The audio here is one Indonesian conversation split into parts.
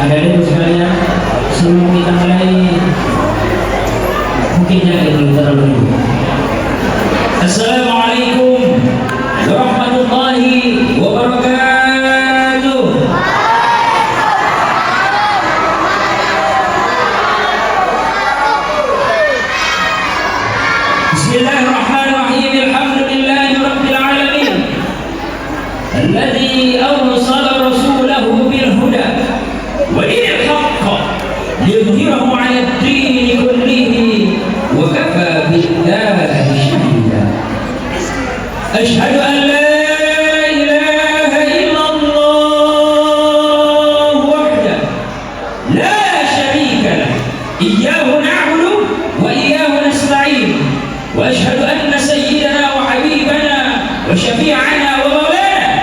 Adik-adik sekalian, sebelum kita mulai, mungkinnya kita terlalu dulu. Assalamualaikum warahmatullahi wabarakatuh. Bismillahirrahmanirrahim. Alhamdulillahi rabbil alamin. Alladzi arsala rasulahu bil huda wa dinil haqq liyudhhirahu 'ala ad-din kullihi wa kafa billahi shahida. Asyhadu an la ilaha illallah wahdahu la syarika lahu iyyahu na'budu wa iyyahu nasta'in wa asyhadu anna sayyidana wa habibana wa syafi'ana wa maulana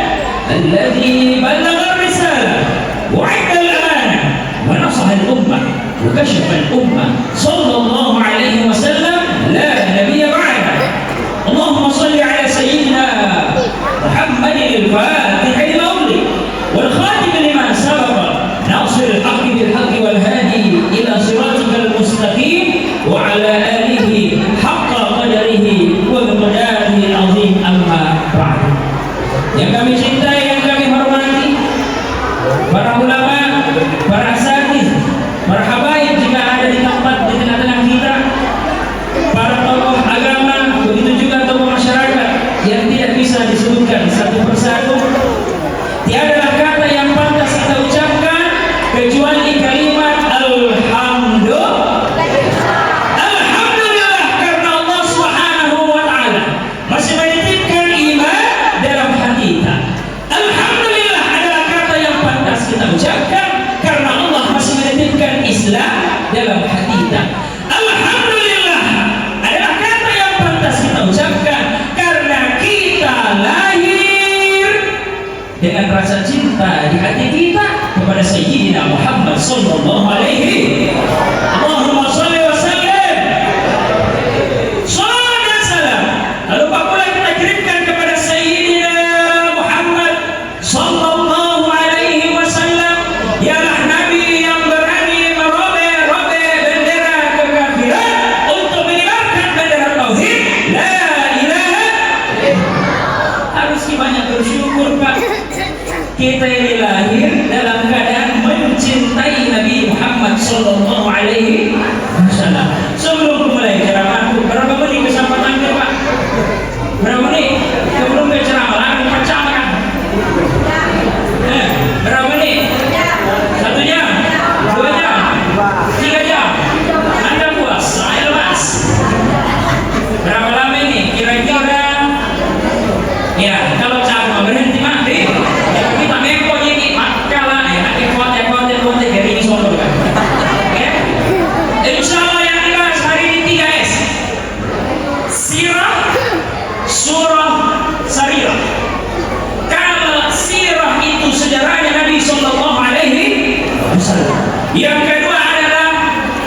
alladhi ballagha ar-risalah wa 'adda al-amanah wa nasaha al-ummah wa kashafa al-ummah sallallahu alaihi wasallam la nabiyya ba'da. Allahumma shalli ala sayyidina Muhammadin al-fatih lima ughliq wal khatim lima sabaqa nasir al-haqqi bil haqqi wal hadi ila siratikal mustaqim wa ala alihi haqqa qadarihi wa miqdarihi al-azim. Amma ba'd. Yang kami cintai, yang kami hormati, para ulama, para asatidz, para habaib jika ada di tempat di tengah-tengah kita, para tokoh agama, begitu juga tokoh masyarakat yang tidak bisa disebutkan satu persatu. Tiadalah kata yang pantas kita ucapkan kecuali kalimat alhamdulillah. Alhamdulillah karena Allah Subhanahu wa taala masih menitipkan iman dalam hati kita. Alhamdulillah adalah kata yang pantas kita ucapkan karena Allah masih menitipkan Islam dalam hati kita. Alhamdulillah adalah kata yang pantas kita ucapkan karena kita lahir dengan rasa cinta di hati kita kepada Sayyidina Muhammad sallallahu alaihi. Allahumma shalli wa sallim. Salam dan salam lalu pula kita kirimkan kepada Sayyidina Muhammad sallallahu alaihi wasallam. Ialah Nabi yang berani merobe-robe bendera kekafiran untuk menyebarkan bendera tauhid la ilaha illallah. Harus banyak bersyukur, Pak. Kita ini lahir dalam keadaan mencintai Nabi Muhammad sallallahu alaihi wasallam. Sebelum mulai ceramahku, berapa menit kesempatan Pak? Berapa menit? Sebelum ke ceramah, langsung pecah kan? Berapa menit? 1 jam? 2 jam? 3 jam? Anda puas? Saya lepas. Berapa lama ini? Kira-kira? Ya, kalau cara berhenti mati. Kita mengko ini makalah ya, kuat dari ini solo kan. Oke. Insyaallah yang dibahas hari ini 3S. Sirah, surah, sarirah. Kalau sirah itu sejarahnya Nabi sallallahu alaihi wasallam. Yang kedua adalah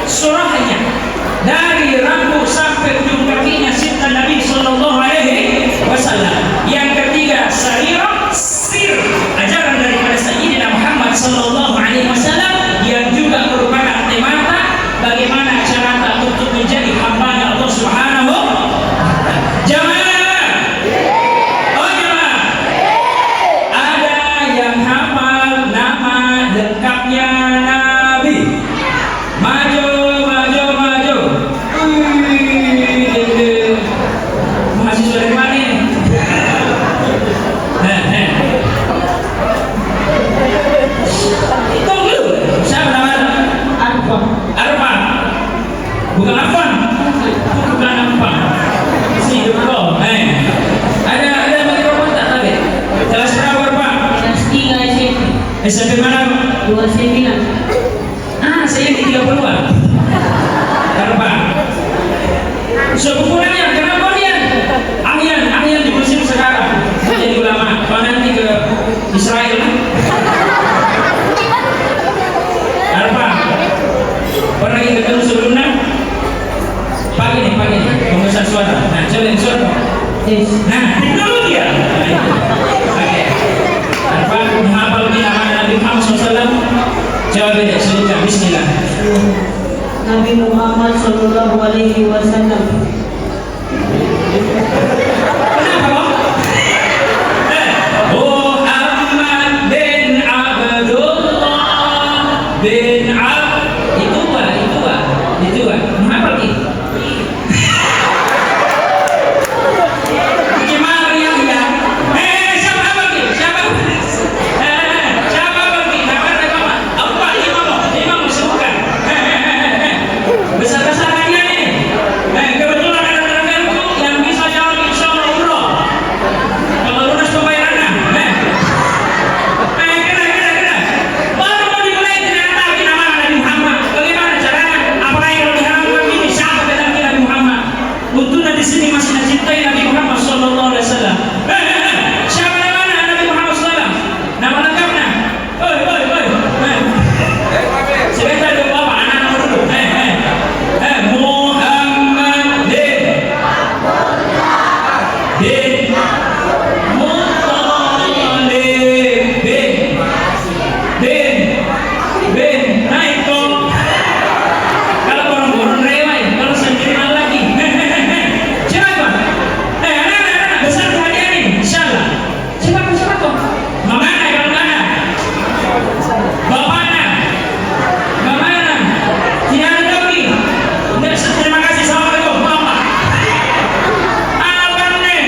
surahnya. Dari rambut sampai ujung kakinya sirah Nabi sallallahu alaihi wasallam. Yang ketiga sarirah, sir, ajaran daripada Sayyidina Muhammad sallallahu alaihi wasallam yang juga merupakan temata bagaimana cara untuk menjadi hamba Allah Subhanahu wa taala. Jamaah. Oh jamaah. Ada yang hafal nama lengkapnya Nabi. Maju. Mahasiswa dari mana ini? Tunggu, siapa namanya? Arfan. Bukan Arfan. Bukan Arfan. Si Dukro. Ada mikrofon tak tadi? Kelas berapa Pak? Kelas 3 SMP. SMP mana? 29. Saya di 30-an. Arfan. Sepupunya kenapa kalian? Ahyan di musim sekarang. Jadi ulama. Kalau nanti ke Israel. Arfan. Pernah kita ketemu sebelumnya? Pagi nih, pemesan suara. Nah, coba suara. Nah, teknologi ya. Oke. Arfan menghafal nama Nabi Muhammad SAW. Jawab ini. Muhammad sallallahu alaihi wasallam. Kenapa kok? Muhammad bin Abdullah bin itu apa lagi? Gimana ya? Siapa lagi? Siapa lagi? Apa imam sebutkan? Besar-besar hadiah nih. Kebetulan ada rekanku yang bisa jawab insyaallah umroh. Kalau lunas pembayarannya. Kira. Baru mau dimulai dengan tahu nama Nabi Muhammad. Bagaimana caranya? Apakah yang lebih haram ini siapa dengan Nabi Muhammad? Untungnya di sini masih mencintai Nabi Muhammad sallallahu alaihi wasallam. Siapa namanya Nabi Muhammad sallallahu? Nama lengkapnya? Oi. Sebentar dulu Bapak, anak nomor dulu. Muhammad bin Muttalib bin naik dong. Kalau orang-orang rewai, kalau sendiri lagi. Siapa? Anak-anak besar hadiah nih, insyaallah. Siapa kok? Mamana kalau mana? Bapaknya. Mamana. Tidak ada lagi. Terima kasih. Assalamualaikum. Bapak. Apa nih?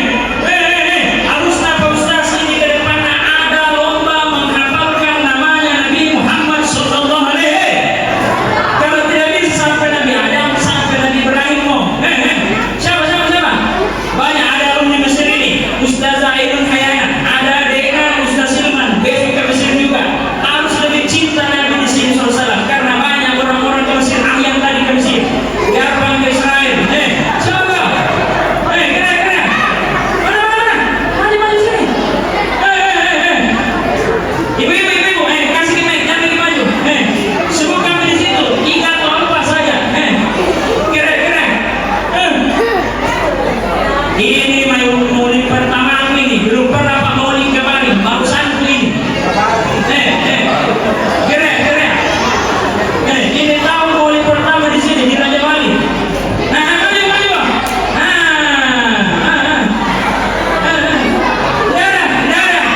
Harusnya Pak Ustaz ini ke depannya ada lomba menghafalkan namanya Nabi Muhammad sallallahu alaihi. Kalau tidak bisa sampai Nabi Adam, sampai Nabi Ibrahim mau. Siapa? Banyak ada alumni Mesir ini. Ustazah Ainun Hayana, ada Dena Ustaz Silman, besok ke Mesir juga. Harus lebih cinta Nabi di sini sallallahu alaihi wasallam karena banyak orang-orang ke Mesir yang tadi ke Mesir. Gampang ke Israel. Siapa? Kira. Mana? Maju sini. Ibu, kasih ke mic, jangan lagi maju. Sebutkan di situ 3 atau 4 saja. Kira. Ini maulid pertama aku ini, belum pernah Pak maulid kemarin, barusan aku ini. Kira. Ini tahun maulid pertama di sini di Raja Wali. Maju. Darah.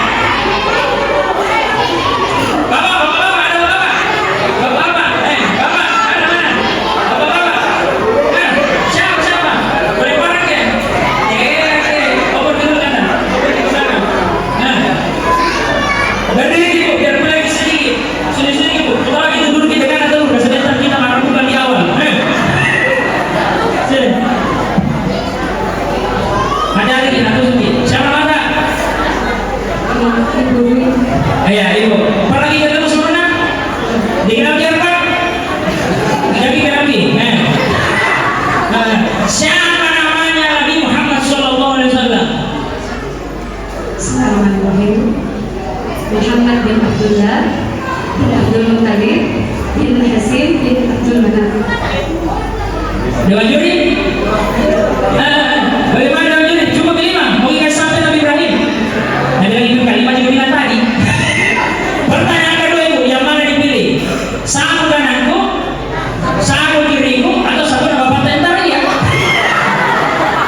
Bapak, ada bapak. Bapak, ada mana? Bapak. Siapa? Boleh barang ya? Over dulu kan? Over sana. Berdiri ibu, biar mulai sedikit. Sini ibu. Kalau itu dulu kita kan ada dulu. Sebentar kita meragukan di awal. Sini. Ada lagi, aku sedikit. Siapa mana? Iya, ibu. Apa lagi ketemu sebenarnya? Dikenal siapa? Lagi. Siapa namanya Nabi Muhammad sallallahu alaihi wasallam? Bismillahirrahmanirrahim. Muhammad bin Abdullah bin Abdul Muttalib bin Hasim bin Abdul Manaf. Dewan juri? Bagaimana dewan juri? Cukup 5. Mau kasih sampai Nabi Ibrahim. Ada lagi kalimat yang bilang tadi. Pertanyaan kedua ibu, yang mana dipilih? Satu kananku, satu kiriku, atau satu nama bapak entar ya?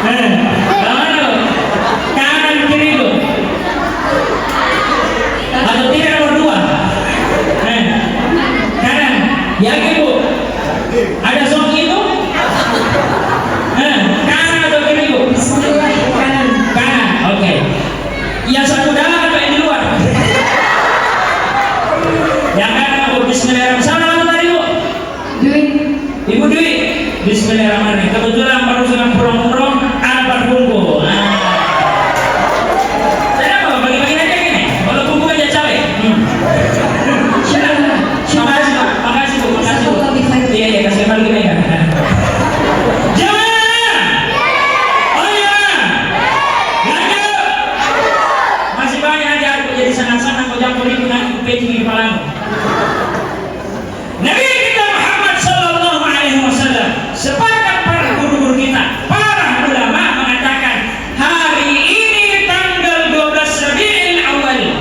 Mana lo? Kanan kiriku. Atau tidak nomor 2? Kanan. Yakin bu? Ada sok itu? Kanan atau kiriku? Kanan. Oke. Yang satu dalam atau yang di luar? Yang kanan aku bismillahirrahmanirrahim. Sama nama tadi bu? Ibu Dwi. Bismillahirrahmanirrahim. Kebetulan baru sedang pulang umroh, ada parfumku. Kenapa bagi-bagi aja gini? Kalau bumbu aja cabai. Makasih bu. Iya, kasih balik lagi kan. Jangan. Oh ya. Lanjut. Masih banyak aja aku jadi sangat-sangat kau campur itu nanti peci di kepalamu. Nabi kita Muhammad sallallahu alaihi wasallam, sepakat para guru-guru kita, para ulama mengatakan hari ini tanggal 12 Rabiul Awal,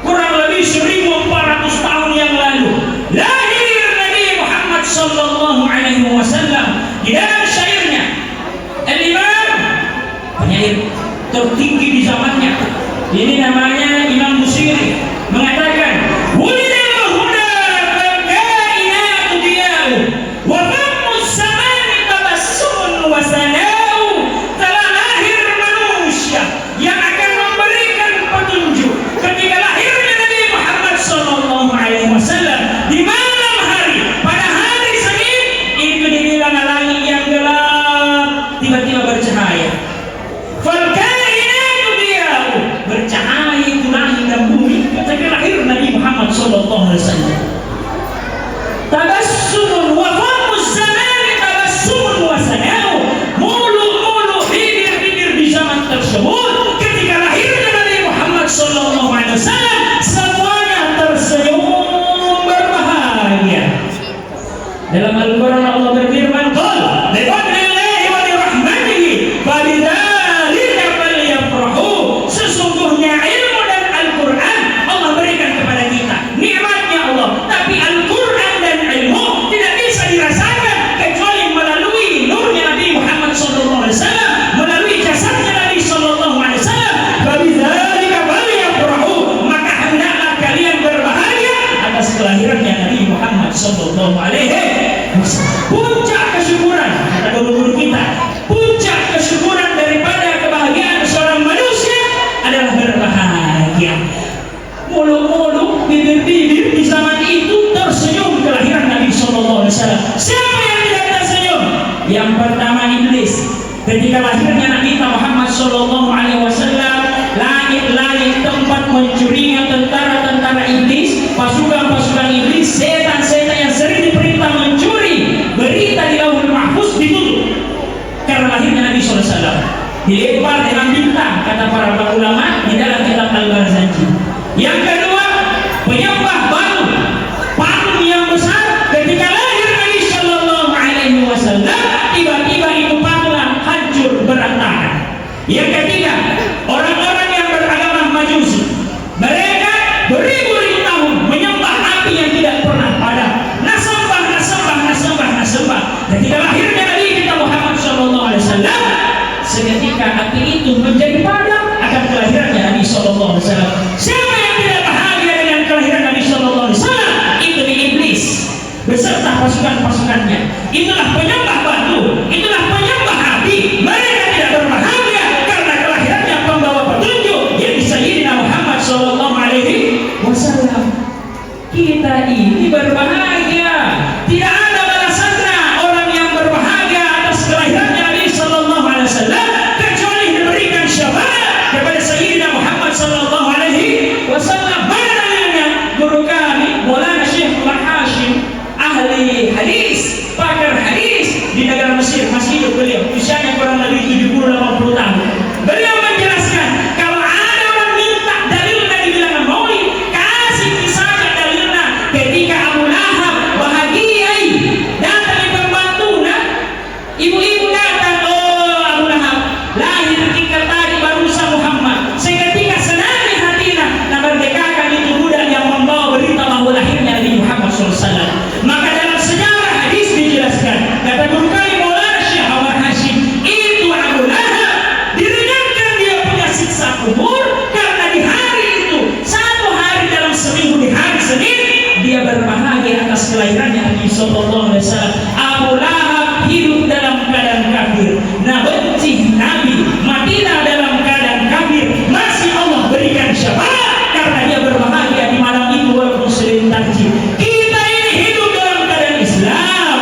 kurang lebih 1400 tahun yang lalu, lahir Nabi Muhammad sallallahu alaihi Ini namanya Imam Busiri mengatakan, "Wulidal huda fakainatu diyau wa fammus samani tabassumun wa sanau." Telah lahir manusia yang akan memberikan petunjuk ketika lahirnya Nabi Muhammad sallallahu alaihi wasallam di malam hari pada hari Senin. Itu dibilang langit yang gelap tiba-tiba bercahaya. Bercahaya itu langit dan bumi ketika lahir Nabi Muhammad sallallahu alaihi wasallam. Tabassumun wa fammus zamani tabassumun wa sanau. Mulut-mulut, bibir-bibir di zaman tersebut ketika lahirnya Nabi Muhammad sallallahu alaihi wasallam semuanya tersenyum berbahagia. Dalam Al-Qur'an Allah berfirman, "Qul bi fadlillahi wa bi rahmatihi fabidzalika falyafrahu." Sesungguhnya ilmu dan Al-Quran Allah berikan kepada kita, nikmatnya Allah. Tapi Al-Quran dan ilmu tidak bisa dirasakan kecuali melalui nurnya Nabi Muhammad SAW, melalui jasadnya Nabi SAW. Fabidzalika falyafrahu, maka hendaklah kalian berbahagia atas kelahirannya Nabi Muhammad SAW. Puncak kesyukuran, kata guru-guru kita, puncak kesyukuran daripada kebahagiaan seorang manusia adalah berbahagia. Mulu-mulu, bibir-bibir di zaman itu tersenyum kelahiran Nabi SAW. Siapa yang tidak tersenyum? Yang pertama iblis. Ketika lahirnya Nabi Muhammad SAW, langit-langit tempat mencurinya tentara-tentara iblis, pasukan-pasukan iblis, setan-setan yang sering diperintah mencuri berita di Lauhul Mahfuz ditutup karena lahirnya Nabi SAW. Dilempar dengan bintang, kata para ulama di dalam kitab Al-Barzanji. Yang kedua, penyembah batu, patung yang besar. Ketika lahir Nabi Sallallahu Alaihi Wasallam, tiba-tiba itu patung hancur berantakan. Yang ketiga, orang-orang yang beragama Majusi, mereka beribu-ribu tahun menyembah api yang tidak pernah padam. Nasembah. Ketika lahirnya Nabi kita Muhammad Sallallahu Alaihi Wasallam, seketika api itu menjadi padam akan kelahirannya Nabi Sallallahu Alaihi Wasallam. Siapa yang tidak bahagia dengan kelahiran Nabi Sallallahu Alaihi Wasallam? Itu iblis beserta pasukan-pasukannya. Itulah penyembah batu, itulah penyembah api. Mereka tidak berbahagia karena kelahirannya pembawa petunjuk yang Sayyidina Muhammad Sallallahu Alaihi Wasallam. Kita ini berbahagia. Tidak ada balasannya orang yang berbahagia atas kelahirannya Nabi Sallallahu Alaihi Wasallam kecuali diberikan syafaat kepada Sayyidina Muhammad Sallallahu Alaihi Wasallam. Mana dalilnya? Guru kami Maulana Syekh Hashim, ahli hadis, pakar hadis di negara Mesir, masih hidup beliau, usianya kurang lebih 70-80 tahun. Beliau menjelaskan kalau ada orang minta dalilnya dibilang maulid, kasih saja dalilnya. Ketika Abu Lahab bahagia datang di pembantunya, ibu-ibu datang, oh Abu Lahab lahir kita tadi barusan Muhammad, seketika senang hatinya nah merdekakan itu budak yang membawa berita bahwa lahirnya Nabi Muhammad SAW. Maka dalam sejarah hadis dijelaskan, kata guru kami Maulana Syekh Hashim, itu Abu Lahab diringankan dia punya siksa kubur karena di hari itu, satu hari dalam seminggu di hari Senin, dia berbahagia atas kelahirannya Nabi Sallallahu Alaihi Wasallam. Abu Lahab hidup dalam keadaan kafir, nah benci Nabi, matilah dalam keadaan kafir, masih Allah berikan syafaat karena dia berbahagia di malam itu walaupun selintarji. Kita ini hidup dalam keadaan Islam,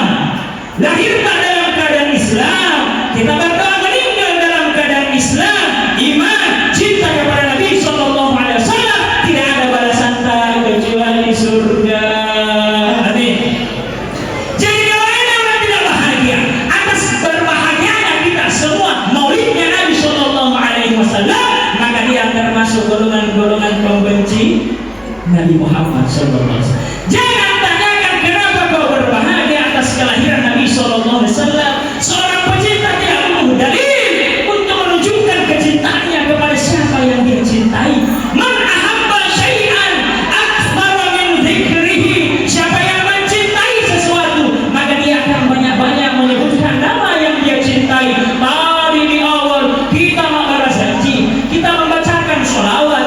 lahir dalam keadaan Islam, kita berdoa meninggal dalam keadaan Islam, iman, cinta kepada Nabi Sallallahu Alaihi Wasallam, tidak ada balasan tak kecuali surga. Amin. Jadi kalau ada orang tidak bahagia atas berbahagianya kita semua maulidnya Nabi Sallallahu Alaihi Wasallam, maka dia akan masuk golongan-golongan pembenci Nabi Muhammad Sallallahu Alaihi Wasallam. Jangan tanyakan kenapa kau berbahagia atas kelahiran Nabi Sallallahu Alaihi Wasallam. Seorang pecinta tidak perlu dalil untuk menunjukkan kecintaannya kepada siapa yang dia cintai. Man ahabba syai'an aktsara min dzikrihi. Siapa yang mencintai sesuatu, maka dia akan banyak-banyak menyebutkan nama yang dia cintai. Tadi di awal kita membaca janji, kita membacakan sholawat,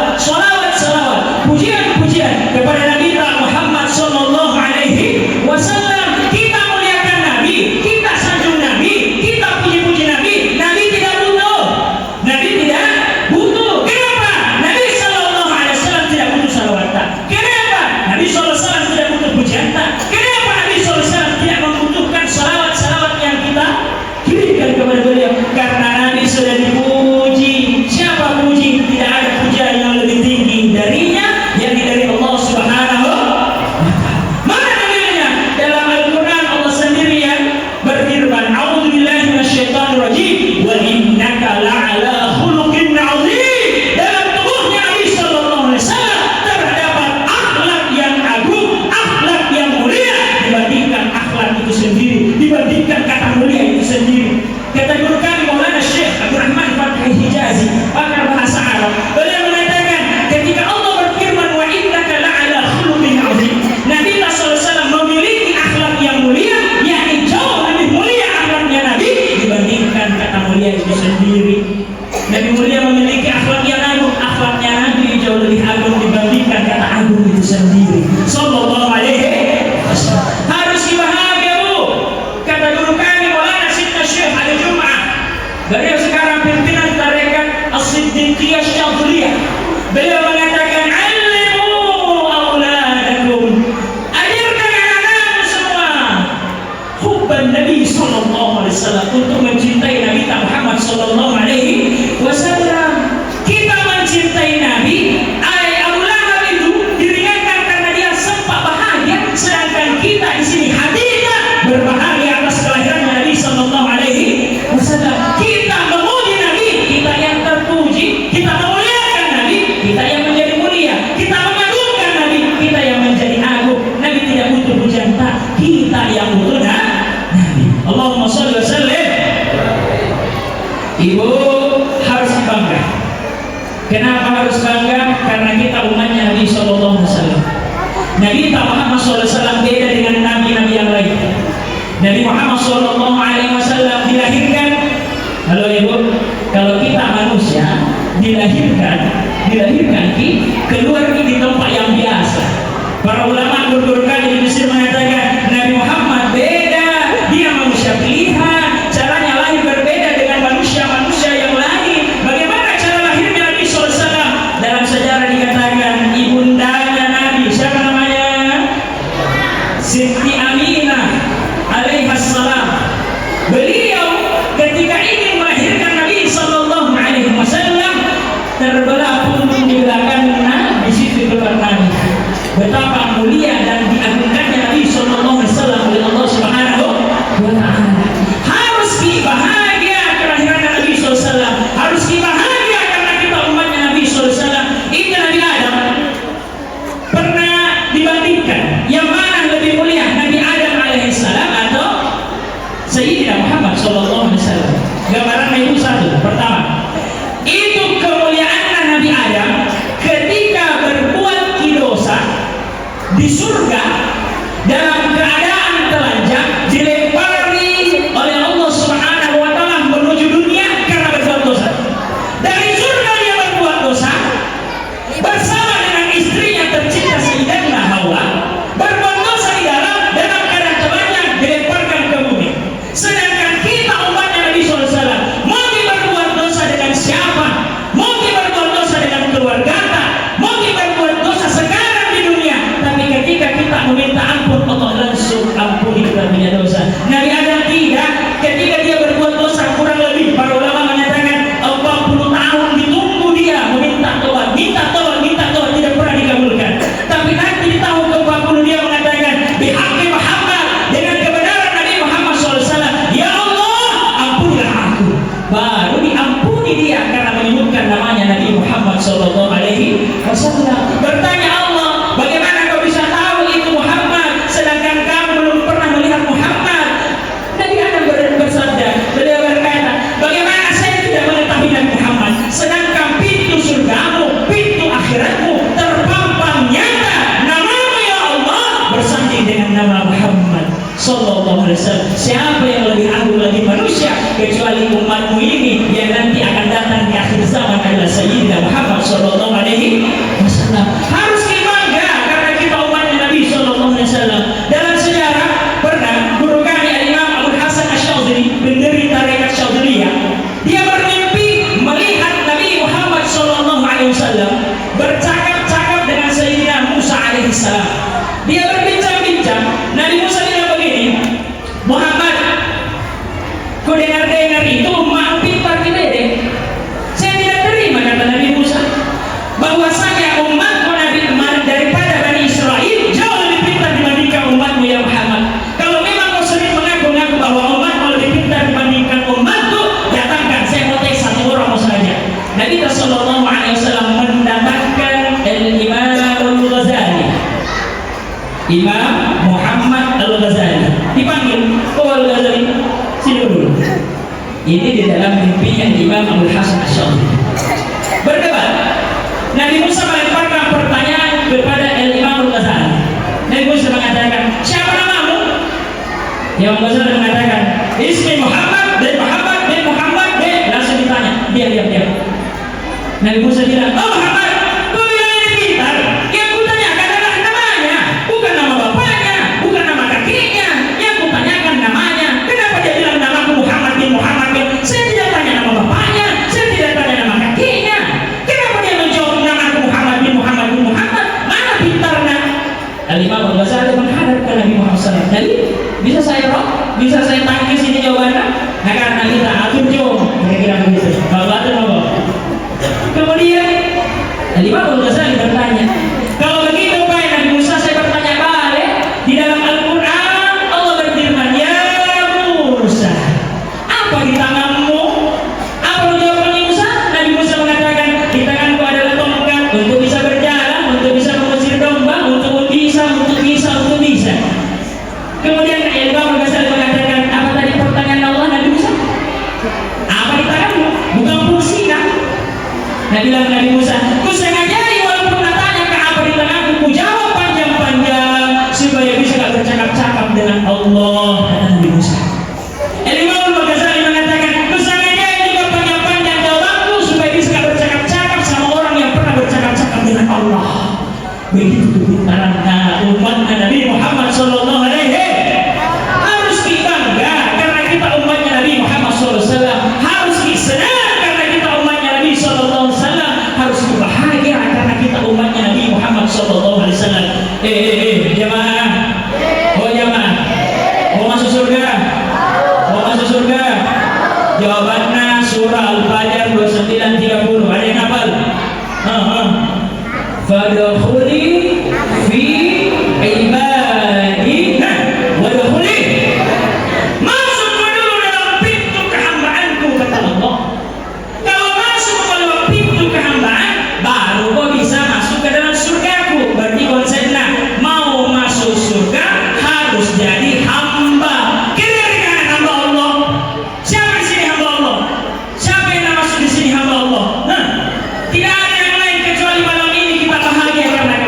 di surga dalam keadaan telanjang dilempari oleh Allah Subhanahu wa taala menuju dunia karena berbuat dosa. Dari surga dia berbuat dosa bersama dengan istrinya tercinta Sayyidatina Hawa, berbuat dosa di dalam keadaan telanjang dilemparkan ke bumi. Sedangkan kita umatnya Nabi SAW mungkin berbuat dosa dengan siapa, mungkin berbuat dosa dengan keluarga, mungkin berbuat dosa sekarang di dunia, tapi ketika kita meminta ampun Allah langsung ampuni kita punya dosa. Nabi Adam tidak, ketika dia berbuat dosa kurang lebih para ulama menyatakan 40 tahun ditunggu dia meminta tobat, minta tobat tidak pernah dikabulkan. Tapi nanti di tahun ke-40 dia mengatakan bihaqqi Muhammad, dengan kebenaran Nabi Muhammad SAW, ya Allah ampunilah aku. Baru diampuni dia karena menyebutkan namanya Nabi Muhammad SAW. Bertanya Allah, bagaimana kau bisa tahu itu Muhammad sedangkan kamu belum pernah melihat Muhammad? Nabi Adam bersabda, beliau berkata, bagaimana saya tidak mengetahui Nabi Muhammad sedangkan pintu surgamu, pintu akhiratmu terpampang nyata namamu ya Allah bersanding dengan nama Muhammad Sallallahu Alaihi Wasallam. Siapa yang lebih agung lagi manusia kecuali umatmu ini yang nanti akan datang di akhir zaman adalah Sayyidina Muhammad Sallallahu Alaihi Wasallam. Harus bangga karena kita umatnya Nabi Sallallahu Alaihi Wasallam. Dalam sejarah pernah guru kami Imam Abdul Hasan Asy-Syadzili, pendiri tarekat Syadziliyah, dia bermimpi melihat Nabi Muhammad Sallallahu Alaihi Wasallam bercakap-cakap dengan Sayyidina Musa alaihissalam. Dia berbincang-bincang. Nabi Musa bilang begini, Muhammad, kau dengar-dengar itu mak pintar di bedek. Saya tidak terima, kata Nabi Musa, bahwasanya umatmu Nabi daripada Bani Israel jauh lebih pintar dibandingkan umatmu ya Muhammad. Kalau memang kau sering mengaku-ngaku bahwa umatmu lebih pintar dibandingkan umatku, datangkan, saya mau tes satu orang saja. Nabi Sallallahu Alaihi Wasallam mendapatkan Imam Al-Ghazali, Imam Muhammad Al-Ghazali, dipanggil, oh Al-Ghazali, sini dulu. Ini di dalam mimpinya Imam Abdul Hasan Asy-Syadzili. Berdebat. Nabi Musa melemparkan pertanyaan kepada Imam Al-Ghazali. Nabi Musa mengatakan, siapa namamu? Imam Al-Ghazali mengatakan, Ismi Muhammad bin Muhammad bin Muhammad bin. Langsung ditanya, diam. Nabi Musa bilang, oh Muhammad, kau bilang ini pintar. Yang kutanyakan adalah namanya, bukan nama bapaknya, bukan nama kakinya. Yang kutanyakan namanya. Kenapa dia bilang namaku Muhammad bin Muhammad bin? Saya tidak tanya nama bapaknya, saya tidak tanya nama kakinya. Kenapa dia menjawab namaku Muhammad bin Muhammad bin Muhammad? Mana pintarnya? Al-Imam Al-Ghazali menghadap ke Nabi Muhammad SAW. Nabi, bisa saya tangkis ini jawabannya? Nah karena kita atur jom, kira-kira begitu. Bapak. Kemudian Al-Imam Al-Ghazali bertanya, kalau begitu Pak Nabi Musa, saya bertanya balik. Di dalam Al-Quran Allah berfirman, ya Musa, apa di tanganmu? Apa jawab Nabi Musa? Nabi Musa mengatakan, di tanganku adalah tongkat untuk bisa berjalan, untuk bisa mengusir domba, untuk bisa. Kemudian Imam Al-Ghazali mengatakan, apa tadi pertanyaan Allah Nabi Musa? Apa di tanganmu? Bukan fungsi kan? Nabi Musa, ku sengajai walaupun tanya ke apa di tanganku, ku jawab panjang-panjang supaya bisa gak bercakap-cakap dengan Allah, kata Nabi Musa. Imam Al-Ghazali mengatakan, ku sengajai juga panjang-panjang jawabanku supaya bisa gak bercakap-cakap sama orang yang pernah bercakap-cakap dengan Allah. Begitu kepintaran umat Nabi Muhammad Sallallahu Alaihi Wasallam. Harus bangga karena kita umatnya Nabi Muhammad Sallallahu Alaihi Wasallam. Harus senang karena kita umatnya Nabi Sallallahu Alaihi Wasallam. Harus bahagia karena kita umatnya Nabi Muhammad Sallallahu Alaihi Wasallam. Jemaah, oh jemaah, mau masuk surga? Mau masuk surga? Jawabannya surah Al-Fajr 29:30. Ada yang hafal? Fadkhuli fi ibadi wadkhuli, masuk dulu dalam pintu kehambaanku, kata Allah. Kalau masuk dalam pintu kehambaan, baru kau bisa masuk ke dalam surgaku. Berarti konsepnya mau masuk surga harus jadi hamba. Kira-kira hamba Allah. Siapa di sini hamba Allah? Siapa yang masuk di sini hamba Allah? Tidak ada yang lain kecuali malam ini kita bahagia karena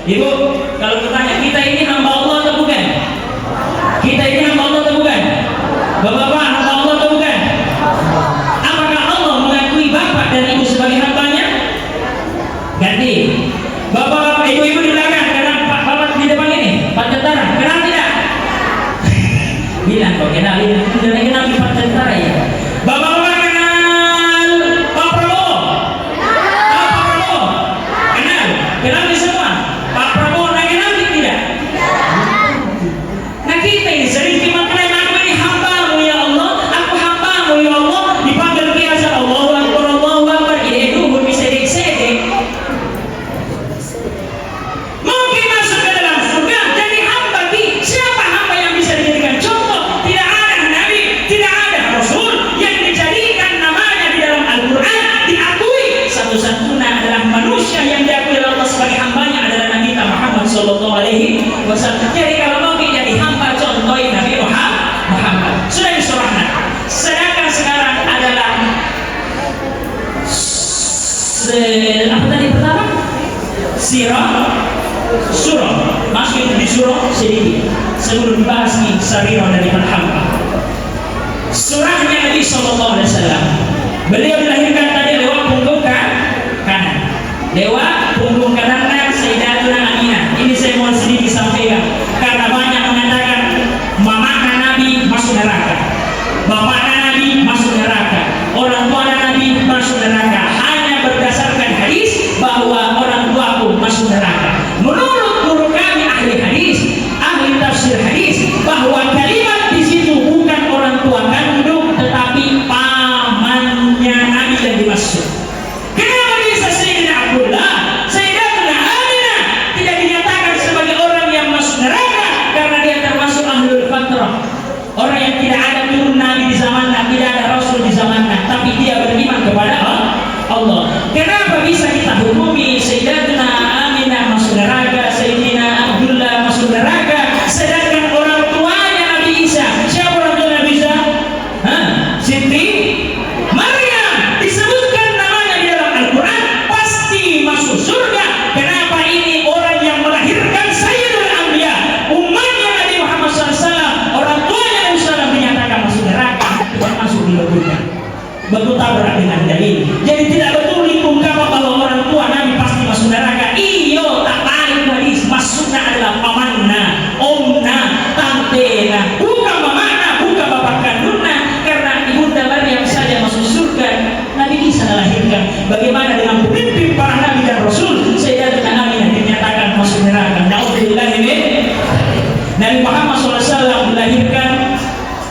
Ibu, kalau bertanya, kita ini hamba Allah atau bukan? Kita ini hamba Allah atau bukan? Bapak-bapak, hamba Allah atau bukan? Apakah Allah mengakui bapak dan ibu sebagai hambanya? Ganti. Bapak-bapak, ibu-ibu di belakang, kenal Pak Bapak di depan ini, Pak Tentara, kenal tidak? Bilang kok kenalin, tidak kenal di Pak Tentara ya. Bapak-bapak kenal Pak Prabowo? Pak Prabowo? Kenal? Kenal di semua? Pak Prabowo kenal tidak? Nah kita ini sering mengklaim aku ini hambamu ya Allah, aku hambamu ya Allah, dipanggil biasa Allahu Akbar, Allahu Akbar, ini dulu bisa sedek-sedek. Mungkin masuk ke dalam surga jadi hamba. Siapa hamba yang bisa dijadikan contoh? Tidak ada nabi, tidak ada rasul yang dijadikan namanya di dalam Al-Quran diakui. Satu-satunya adalah manusia yang diakui oleh Allah sebagai hambanya adalah Nabi Muhammad SAW. Jadi kalau mau jadi hamba, contohin Nabi Muhammad. Sudah disurahkan. Sedangkan sekarang adalah apa tadi pertama? Surah. Masuk di surah sedikit sebelum dibahas di sarirah dari hamba. Surahnya Nabi SAW. Beliau dilahirkan tadi lewat punggung kanan, lewat punggung kanannya Sayyidatuna Aminah. Ini saya mau sedikit sampaikan karena banyak mengatakan mamanya Nabi masuk neraka, bapaknya Nabi masuk neraka, orang tua Nabi masuk neraka, hanya berdasarkan hadis bahwa orang tuaku masuk neraka. Menurut guru kami ahli hadis, ahli tafsir hadis, bahwa kalimat di situ bukan orang tua kandung tetapi pamannya Nabi yang dimaksud. Kenapa bisa Sayyidina Abdullah, Sayyidatuna Aminah tidak dinyatakan sebagai orang yang masuk neraka? Karena dia termasuk ahlul fatrah, orang yang tidak ada turun Nabi di zamannya, tidak ada Rasul di zamannya, tapi dia beriman kepada Allah. Kenapa bisa kita hukumi Sayyidatuna Aminah masuk neraka, Sayyidina Abdullah masuk neraka, sedangkan orang tuanya Nabi Isa, siapa orang tua Nabi Isa? Siti Maryam, disebutkan namanya di dalam Al-Quran, pasti masuk surga. Kenapa ini orang yang melahirkan Sayyidul Anbiya, umatnya Nabi Muhammad SAW, orang tuanya Nabi SAW dinyatakan masuk neraka, tidak masuk di surga? Betul tabrak dengan dalil. Jadi tidak betul diungkapkan bahwa orang tua Nabi pasti masuk neraka. Iyo, tak baik hadis. Masuknya adalah pamanna, omna, tantena, bukan mamana, bukan bapak kandungna. Karena ibunda Maryam saja masuk surga, Nabi Isa dilahirkan. Bagaimana dengan pemimpin para nabi dan rasul? Sayyidatuna Aminah dinyatakan masuk neraka. Na'udzubillah ini. Nabi Muhammad SAW dilahirkan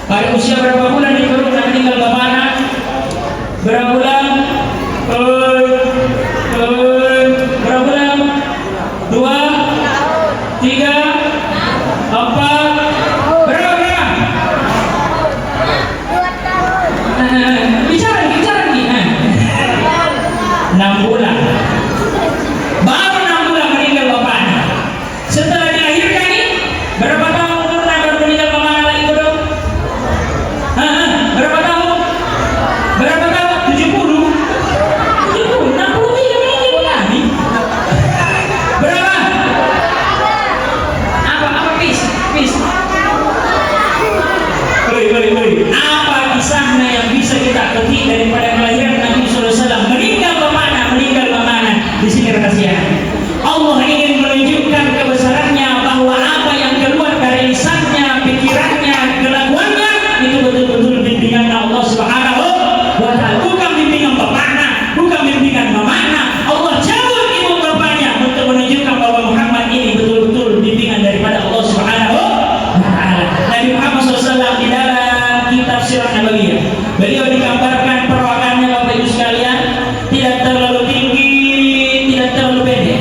pada usia berapa bulan di perut dan meninggal bapaknya? Berapa bulan? Berapa bulan? 2, 3, 4. Berapa? Bicara lagi. 6 bulan. Baru 6 bulan meninggal bapaknya. Setelah dilahirkan ini, berapa tahun umurnya baru meninggal bapaknya lagi bodoh? Berapa tahun? Berapa tahun? 70, 63 meninggal lagi. Berapa? Apa pis? Apa kisahnya yang bisa kita petik daripada kelahiran Nabi SAW? Meninggal bapaknya. Di sini rahasia. Allah ingin menunjukkan kebesarannya, bahwa apa yang keluar dari lisannya, pikirannya, kelakuannya itu betul-betul bimbingan Allah Subhanahu wa ta'ala, bukan bimbingan bapaknya, bukan bimbingan mamanya. Allah cabut ibu bapaknya untuk menunjukkan bahwa Muhammad ini betul-betul bimbingan daripada Allah Subhanahu wa ta'ala. Nabi Muhammad SAW di dalam kitab Sirah Nabawiyah, beliau digambarkan perawakannya Bapak Ibu sekalian, tidak terlalu tinggi, tidak terlalu pendek,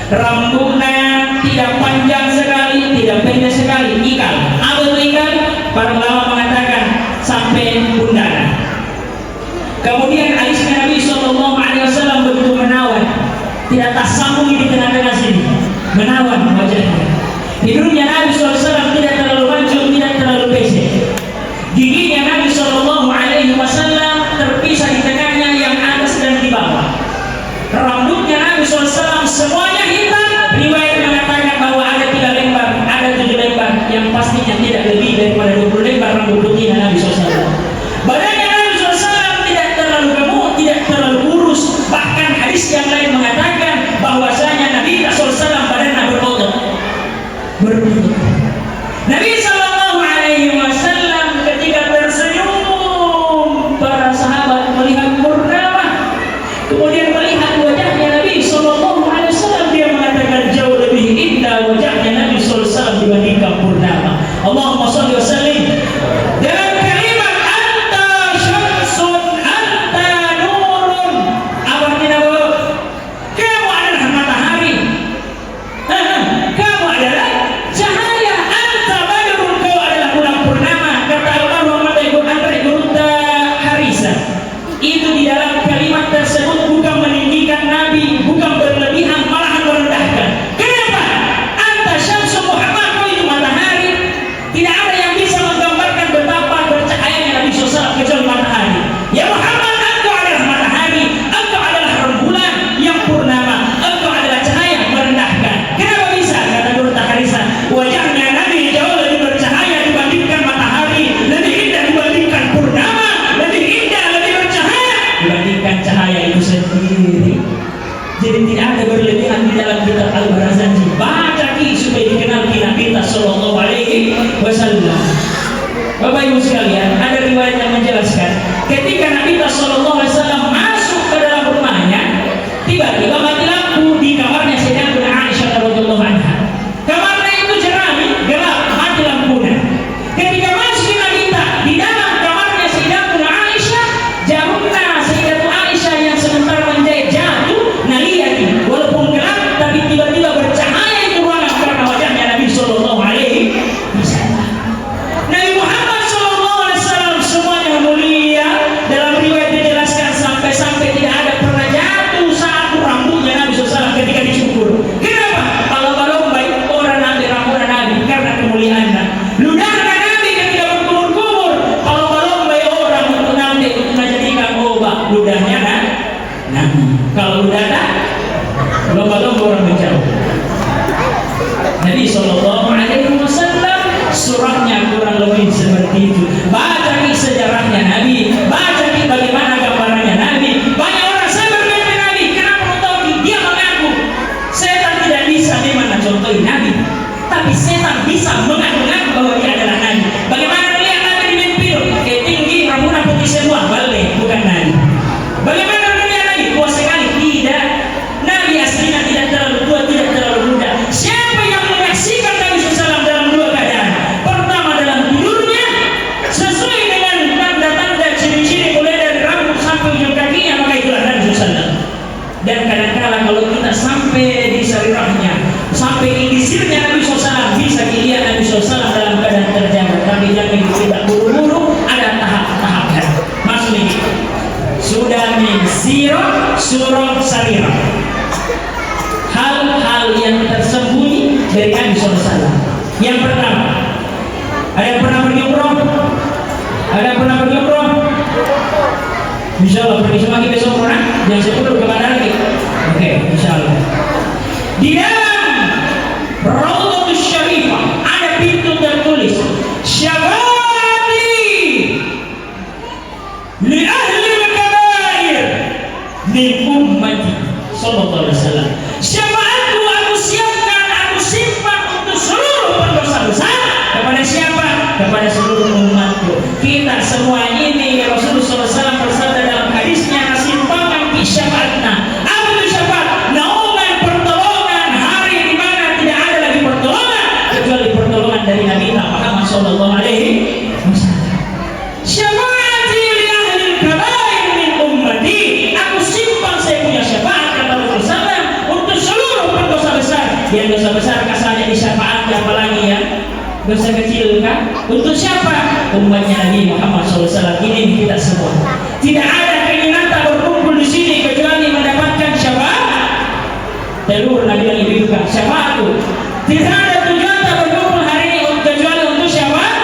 rambutnya tidak panjang sekali, tidak pendek sekali, ikal. Apa itu ikal? Para ulama mengatakan sampai pundak. Kemudian alisnya Nabi SAW begitu menawan, tidak tersambung di tengah-tengah sini, menawan wajahnya. Hidungnya Nabi SAW tidak terlalu mancung, tidak terlalu pesek. Giginya Nabi SAW terpisah di tengahnya, yang atas dan di bawah. Rambutnya Nabi SAW semuanya hitam. Riwayat Jadi tidak ada berlebihan di dalam kitab Al-Barazanji. Baca ki supaya dikenal kita sallallahu alaihi wasallam. Bapak Ibu sekalian, ada riwayat yang menjelaskan ketika Nabi sallallahu alaihi wasallam masuk ke dalam rumahnya, tiba-tiba mati lampu di kamarnya Sayyidatuna Aisyah radhiyallahu anha. Kamarnya itu jerami, gelap, mati lampunya. Ketika masuk Nabi di dalam kamarnya Sayyidatuna Aisyah, jauhnya Sayyidatuna Aisyah yang sementara menjahit jatuh, naliyati walaupun gelap tapi tiba-tiba bercahaya itu ruangan karena wajahnya Nabi sallallahu alaihi wasallam. Nabi Muhammad sallallahu alaihi wasallam semuanya mulia. Dalam riwayat dijelaskan sampai-sampai tidak ada pernah jatuh satu rambutnya Nabi SAW ketika dicukur. Kenapa? Kalau balombai orang Nabi rambut Nabi karena kemuliaannya. Ludahnya Nabi ketika berkumur-kumur. Kalau balombai orang untuk Nabi untuk menjadikan obat ludahnya Nabi. Kalau ludahnya lomba-lomba orang menjauh. Nabi sallallahu alaihi wasallam surahnya kurang lebih seperti itu. Baca di sejarahnya Nabi, baca di bagaimana gambarannya Nabi. Banyak orang saya bermain Nabi, kenapa tahu dia mengaku? Setan tidak bisa memang contohi Nabi, tapi setan bisa mengaku-ngaku bahwa dia adalah Nabi. Bagaimana melihat Nabi di mimpi? Tinggi, rambutnya putih semua, balik, bukan Nabi. Bagaimana melihat Nabi? Tua sekali, tidak. Nabi aslinya tidak terlalu tua, tidak terlalu muda. Siapa yang menyaksikan Nabi SAW dalam dua keadaan? Pertama dalam tidurnya, sesuai dengan tanda-tanda ciri-ciri mulai dari rambut sampai ujung kakinya, maka itulah Nabi SAW. Dan kadang-kadang kalau kita sampai di sarirahnya, sampai di sirnya Nabi SAW, bisa dilihat Nabi SAW dalam keadaan terjaga. Tapi jangan tidak buru-buru, ada tahap-tahapnya. Maksudnya sudah min sirah surah sarirah, hal-hal yang tersembunyi dari Nabi SAW. Yang pertama, ada yang pernah pergi umroh? Ada yang pernah pergi umroh? Insyaallah pergi semua kita besok umroh, yang 10 kemana lagi? Oke, insyaallah. Di dalam Raudhatus Syarifah ada pintu tertulis syabati li ahli al-kabair min ummati sallallahu alaihi wasallam. Syafaatku aku siapkan, aku simpan untuk seluruh pendosa besar. Kepada siapa? Kepada seluruh umatku. Kita semua ini Rasulullah SAW bersabda dalam hadisnya, nasimpakan fi syafaatna. Apa itu syafaat? Naungan pertolongan hari di mana tidak ada lagi pertolongan kecuali pertolongan dari Nabi Muhammad sallallahu alaihi wasallam. Syafaati li ahli al-kabair min ummati. Aku simpan saya punya syafaat kata Rasulullah untuk seluruh pendosa besar. Yang dosa besar kasarnya disyafaatkan, apalagi ya dosa kecil kan? Untuk siapa? Umatnya Nabi Muhammad SAW. Ini kita semua. Tidak ada keinginan tak berkumpul di sini kecuali mendapatkan syafaat. Telur Nabi yang ibu juga syafaatku. Tidak ada tujuan tak berkumpul hari ini kecuali untuk syafaat.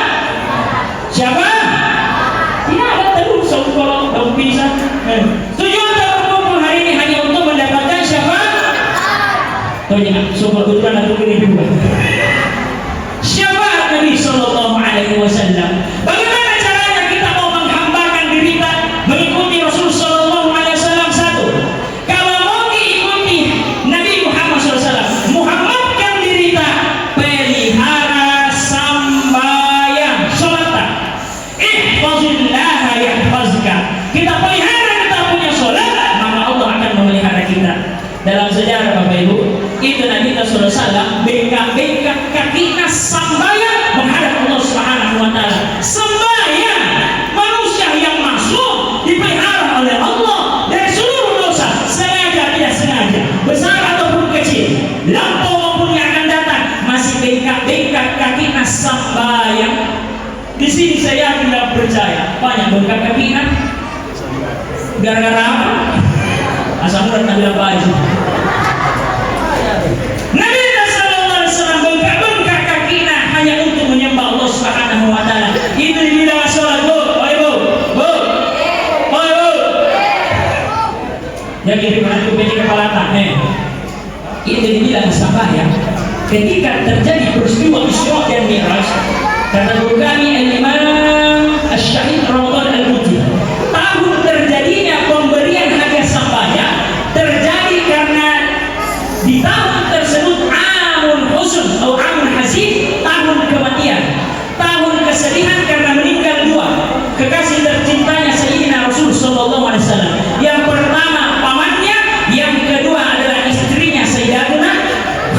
Syafaat? Tidak ada telur seumpama daun pisang. Tujuan tak berkumpul hari ini hanya untuk mendapatkan syafaat. Tahu jangan, sumber tujuan atau ini juga. Syafaat Nabi sallallahu alaihi wasallam. Bagaimana caranya kita mau menghambakan diri kita mengikuti Rasul sallallahu alaihi wasallam? Satu, kalau mau mengikuti Nabi Muhammad SAW, muhammadkan diri kita, pelihara sambayang, salat. Ihfazillah yahfazka. Kita pelihara kita punya salat, maka Allah akan memelihara kita. Dalam sejarah Bapak Ibu, itu Nabi SAW bengkak-bengkak kakinya sambayang menghadap Allah Subhanahu wa taala. Sambayang, manusia yang masuk dipelihara oleh Allah dari seluruh dosa, sengaja tidak sengaja, besar ataupun kecil, lampau maupun yang akan datang, masih bengkak-bengkak kakinya sambayang. Di sini saya tidak percaya banyak bengkak kakinya. Gara-gara apa? Asal murad Nabi baju. Nabi sallallahu alaihi wasallam bengkak-bengkak kakinya hanya untuk menyembah Allah Subhanahu wa taala. Itu dibilang salat, Bu. Oi, Bu. Bu. Oi, Bu. Yang kiri kanan kuping kepala tangan. Itu dibilang sambayang. Ketika terjadi peristiwa Isra dan Mi'raj, kata guru kami Al-Imam Asy-Syahid Ramadan Al-Muti, tahun terjadinya pemberian hadiah sambayang terjadi karena Di tahun tersebut amun huzn atau amun hazin, tahun kematian, tahun kesedihan karena meninggal dua kekasih tercintanya Sayyidina Rasul sallallahu alaihi wasallam. Yang pertama pamannya, yang kedua adalah istrinya Sayyidatuna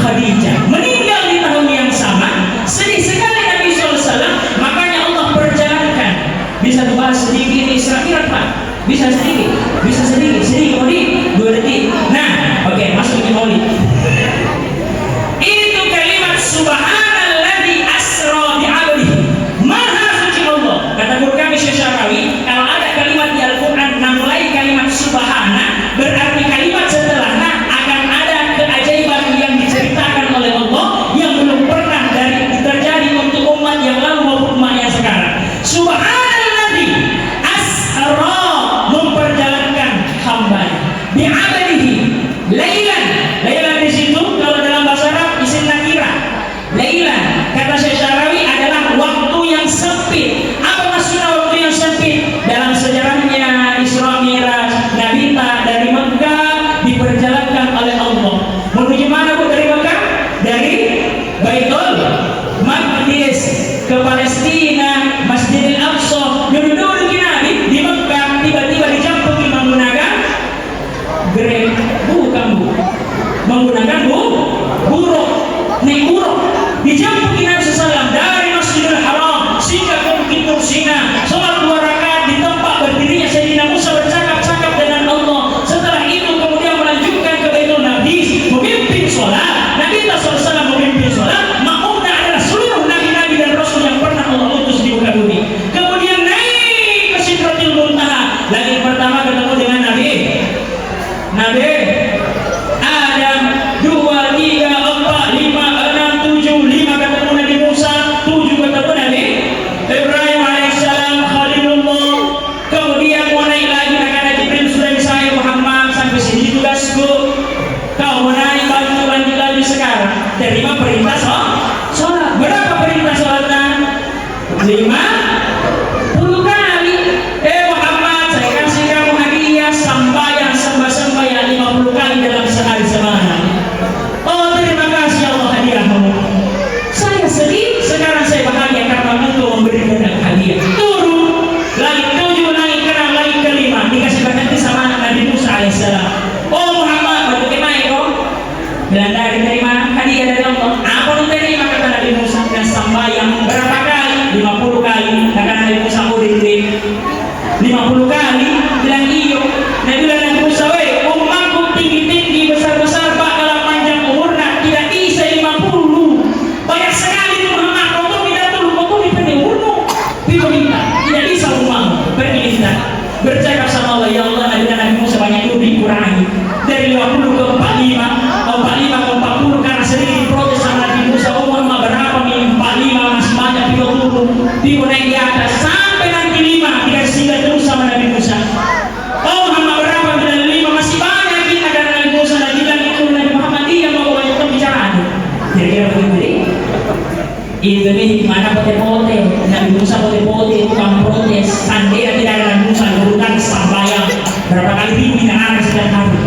Khadijah. Meninggal di tahun yang sama. Sedih sekali Nabi sallallahu alaihi wasallam, makanya Allah perjalankan. Bisa dibahas sedikit Isra Mi'raj, Pak. Bisa sedikit, sedikit Maulid 2 detik. Nah, oke, masuk ke Maulid. Itu kalimat subhanalladzi asra bi'abdihi. Maha suci Allah. Kata guru kami Syekh Syarawi, kalau ada kalimat di Al-Qur'an mulai kalimat subhana, berarti kalimat setelahnya akan ada keajaiban yang diceritakan oleh Allah yang belum pernah terjadi untuk umat yang lalu maupun umat yang sekarang. Subhanalladzi asra, memperjalankan hambanya bi'abdihi lailan. Lailan di situ kalau dalam bahasa Arab isim nakirah. Lailan kata Syekh Syarawi adalah waktu yang sempit. Apa maksudnya waktu yang sempit? Dalam sejarahnya Isra Mi'raj, Nabi dari Mekah diperjalankan oleh Allah. Menuju mana Bu dari Mekah? Dari Baitul Maqdis ke Palestina, Masjidil Aqsa. Dulu Nabi di Mekah tiba-tiba dijampungi menggunakan grab, bukan Bu, menggunakan buruk, naik buruk. Dijampungi Nabi SAW dari Masjidil Haram sehingga ke Bukit Tursina, sholat 2 rakaat di tempat berdirinya Sayyidina Musa bercakap-cakap dengan Allah. Setelah itu kemudian melanjutkan ke Baitul Maqdis, memimpin sholat. Nabi SAW memimpin sholat, makmumnya adalah seluruh nabi-nabi dan rasul yang pernah Allah utus di muka bumi. Kemudian naik ke Sidratil Muntaha. Lagi pertama ketemu dengan Nabi Adam, 2, 3, 4, 5, 6, 7, 5 ketemu Nabi Musa, 7 ketemu Nabi Ibrahim alaihissalam Khalilullah. Kemudian mau naik lagi, kata Jibril sudah saya Muhammad sampai sini tugasku. Kau mau naik bantu lanjut lagi sekarang. Terima perintah sholat. Berapa perintah sholatnya? 50 kali. Muhammad, saya kasih kamu hadiah sembahyang sembah-sembahyang 50 kali dalam sehari semalam. Oh, terima kasih Allah hadiahmu. Saya sedih, sekarang saya bahagia karena engkau memberikan hadiah. Turun, lagi 7 naik ke lagi ke 5 dikasih berkati sama Nabi Musa alaihissalam. Oh Muhammad, bagaimana kau? Bilang dari mana? Hadiah dari Allah. Apa lu terima? Kata Nabi Musa. Dan sembahyang berapa kali? 50 kali. Kata Nabi Musa, oh diri 50 kali. Bilang iyo. Nabi bilang Nabi Musa, weh, umatku tinggi-tinggi, besar-besar, bakalan panjang umurnya, tidak bisa 50. Banyak sekali itu Muhammad. Kau tuh tidak tuh, kau tuh dipendek umur. Tidak bisa umatmu. Pergi minta. Bercakap sama Allah, ya Allah, Nabi Musa banyak itu dikurangi. Dari 50 ke 45, atau 45 ke 40 karena sering diprotes sama Nabi Musa. Oh Muhammad, berapa nih? 45 masih banyak, dia turun, dia naik di atas sampai nanti 5 dikasih terus sama Nabi Musa. Oh Muhammad, berapa? Bilang 5 masih banyak. Kita karena Nabi Musa Nabi bilang itu Nabi Muhammad dia mau banyak pembicaraan. Kira-kira begitu. Itu nih mana pote-pote Nabi Musa pote-pote tukang protes. Sandera tidak ada Nabi Musa urutan sambayang berapa kali dibinaan setiap hari.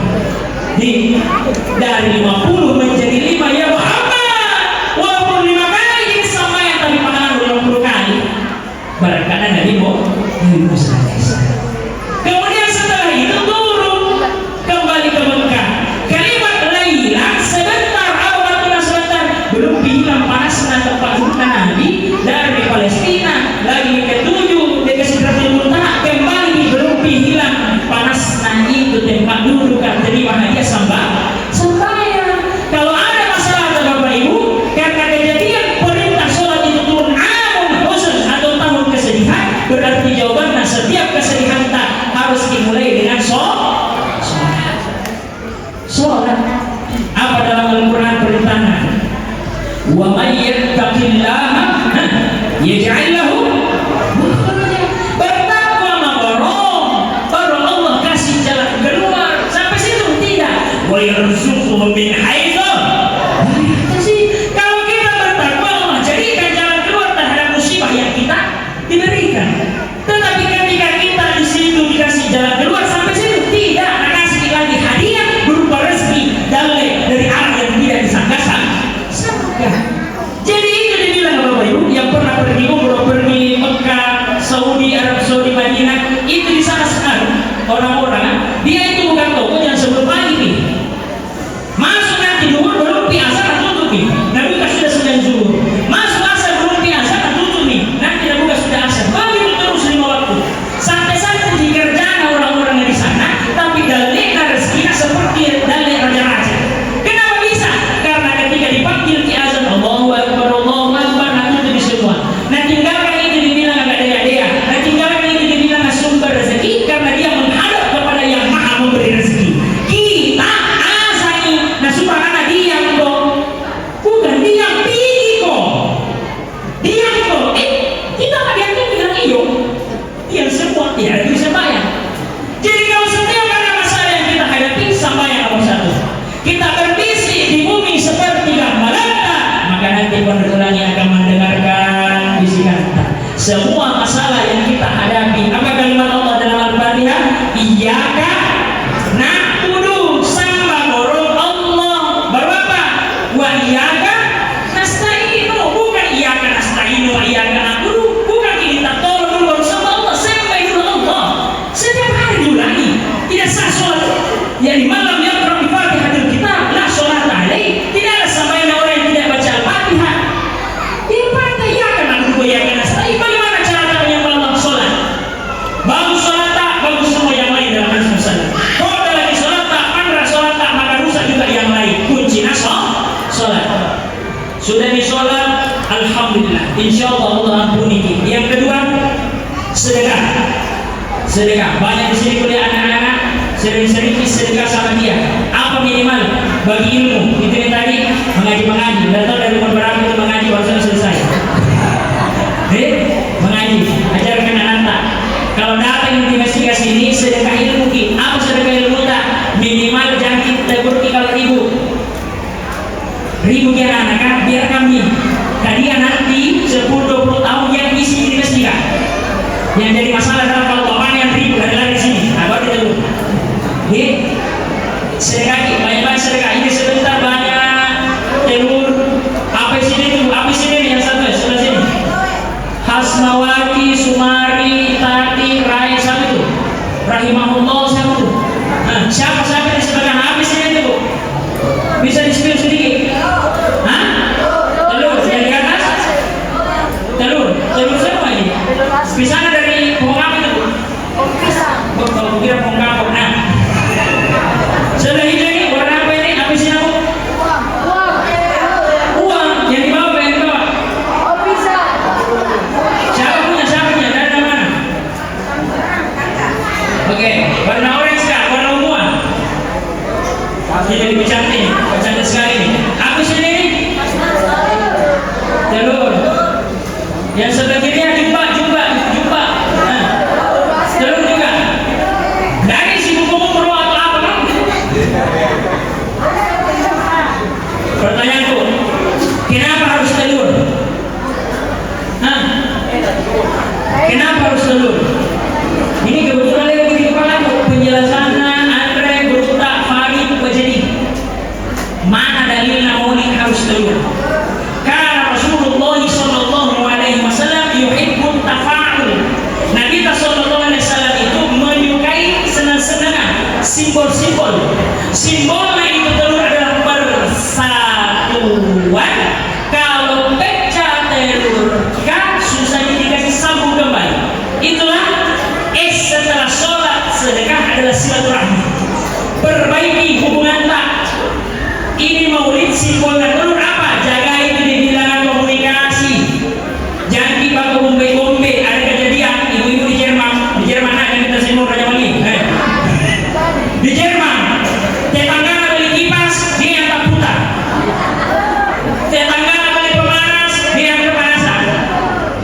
Dari 50 menjadi 5 ya Muhammad. Walaupun 5 kali ini sambayang tapi pahala 50 kali. Barangkali Nabi Musa. Kemudian setelah itu turun kembali ke Mekah. Kalimat lailan sebentar, awalnya sebentar, belum hilang panasnya tempat duduk Nabi dari Palestina. Lagi ke-7 ke Sidratil Muntaha kembali belum hilang panasnya itu tempat duduk terima hadiah sembahyang. Kalau ada masalah Bapak Ibu karena kejadian perintah sholat itu turun amun huzn atau tahun kesedihan, berarti jawabannya setiap kesedihan tak harus dimulai dengan sholat. Apa dalam Al-Quran perintahnya? Wa may yattaqillaha yaj'al lahu makhraja. Bertakwalah baru Allah kasih jalan keluar. Sampai situ tidak. Wa yarzuquhu min haitsu. Kalau kita bertakwa, Allah jadikan jalan keluar terhadap musibah yang kita diberikan. Tetapi ketika kita di situ dikasih jalan keluar sampai situ tidak, kasih lagi hadiah berupa rezeki dari arah semua masalah yang kita hadapi. Apa kalimat Allah dalam Al-Fatihah? Iyyaka na'budu, sembah orang Allah. Baru apa? Wa iyyaka nasta'inu, bukan iyyaka nasta'inu wa iyyaka na'budu, bukan kita tolong dulu baru sembah Allah, sembah dulu Allah. Setiap hari diulangi. Tidak sah sholat. Yani malam yang Al-Fatihah kita la sholat alaih. Tidak ada sampai orang yang tidak baca Al-Fatihah. Dia pada iyyaka na'budu wa iyyaka nasta'in. Bagaimana cara menyembah Allah sholat? Bagus sholat tak, bagus semua yang lain dalam hadis Rasulullah. Kalau ada lagi sholat tak, pandra sholat tak, maka rusak juga yang lain. Kuncinya sholat. Sudah di sholat, alhamdulillah. Insya Allah Allah ampuni kita. Yang kedua, sedekah. Sedekah. Banyak di sini kuliah anak-anak sering-sering sedekah sama dia. Apa minimal bagi ilmu? Itu yang tadi mengaji. Datang dari umur berapa itu mengaji baru selesai. Mengaji, ajarkan anak-anak. Kalau datang investigasi ini sedekah ilmu ki. Apa sedekah ilmu tak? Minimal jangan kita tegur kalau ribu ya anak-anak, biar kami kalian nanti 10-20 tahun yang isi investigasi. Yang jadi masalah adalah kalau bapaknya yang ribu dari sini. Nah, baru kita dulu. Sedekah, banyak-banyak sedekah. Ini sebentar banyak telur. Apa sini itu? Apa sini yang satu? Sebelah sini. Hasmawati, Sumari, Tati, Rai, siapa itu? Rahimahullah, siapa itu? Nah, siapa di sebelah apa sini itu, Bu? Bisa di-spill sedikit? Hah? Telur, yang di atas? Telur siapa ini? Pisangnya dari pohon apa itu, Bu? Pohon pisang. Kalau kira pohon kapok. Nah, sebelah hijau ini warna apa ini? Apa sih Bu? Uang. Yang di bawah, yang di bawah? Pohon pisang. Siapa punya? Dari mana? Oke, warna orange kah? Warna ungu? Jadi lebih cantik sekali ini. Apa sih ini? Telur. Yang sebelah kiri jumpa. Nah, telur juga. Dari si buku perlu atau apa kan? Pertanyaanku, kenapa harus telur? Hah? Kenapa harus telur? Ini kebetulan lagi di kepala penjelasannya Andre, Guruta, Farid, Bajadi. Mana dalilnya maulid harus telur? Karena Rasulullah sallallahu alaihi wasallam yuhibbut tafa'ul. Nabi sallallahu alaihi wasallam itu menyukai senang-senangan, simbol-simbol. Simbolnya itu telur adalah persatuan. Kalau pecah telur kan susah dikasih sambung kembali. Itulah setelah sholat sedekah adalah silaturahmi. Perbaiki hubungan tak. Ini maulid simbolnya telur apa? Jaga itu di bilangan komunikasi. Jangan dipakai bombe-bombe. Ada kejadian ibu-ibu di Jerman ada kita semua Raja Wali. Di Jerman, tetangga beli kipas, dia yang tak putar. Tetangga beli pemanas, dia yang kepanasan.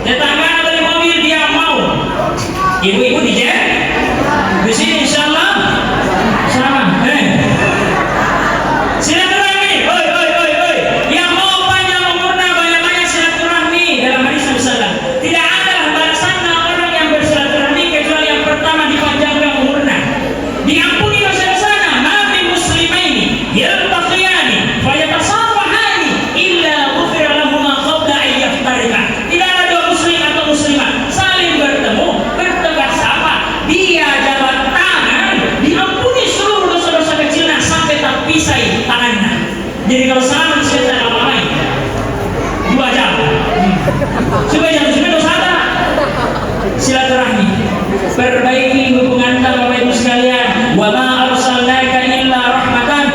Tetangga beli mobil, dia mau. Ibu-ibu di Jerman. Di sini insyaallah sama. Silaturahmi, oi. Yang mau panjang umurnya banyak-banyak silaturahmi dalam hadis Rasulullah. Tidak ada balasan orang yang bersilaturahmi kecuali yang pertama dipanjangkan umurnya. Diampuni dosa-dosanya. Nabi muslimaini yaltaqiyani fayatasafahani illa ghufira lahuma qabla an yaftariqa. Tidak ada dua muslim atau muslimah saling bertemu, bertegur sapa, dia jabat tangan, diampuni seluruh dosa-dosa kecilnya sampai terpisah tangannya. Jadi kalau salam kita apa-apain 2 jam. Supaya jangan dosa tak. Silaturahmi. Perbaiki hubungan antara Bapak Ibu sekalian. Wa ma arsalnaka illa rahmatan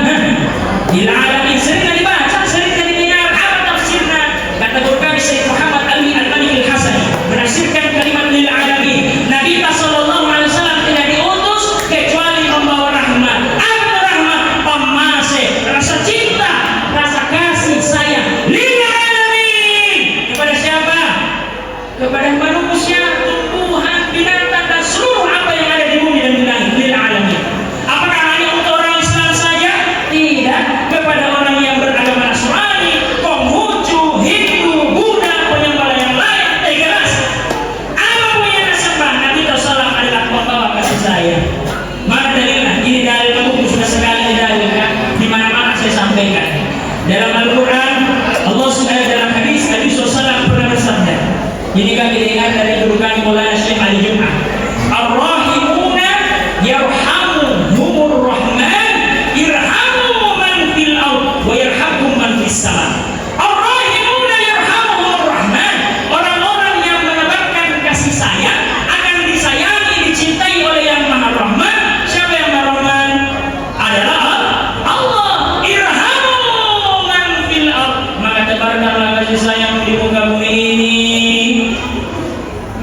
lil alamin. Sering dibaca, sering didengar. Apa tafsirnya? Kata guru kami Syekh Muhammad Ali Al-Malik Al-Hasani menafsirkan kalimat lil alamin. Nabi sallallahu alaihi wasallam tidak diutus kecuali membawa rahmat. Apa rahmat? Pemasih, rasa cinta, rasa kasih sayang lil alamin. Kepada siapa? Kepada manusia, tumbuhan, binatang dan seluruh apa yang ada di bumi dan di langit. Lil alamin. Apakah hanya untuk orang Islam saja? Tidak. Kepada sekalian. Dalam Al-Quran, Allah Subhanahu dalam hadis Nabi SAW pernah bersabda. Ini kami dengar dari kedudukan Maulana Syekh Ali Jum'ah. Ar-Rahimuna yarhamuhumur Rahman irhamu man fil ard wa yarhamkum man fis sama. Ar-Rahimuna yarhamuhumur Rahman. Orang-orang yang menebarkan kasih sayang akan disayangi, dicintai oleh yang Maha Rahman. Siapa yang Maha Rahman? Adalah Allah. Irhamu man fil ard. Maka tebarkanlah kasih sayang di muka bumi ini.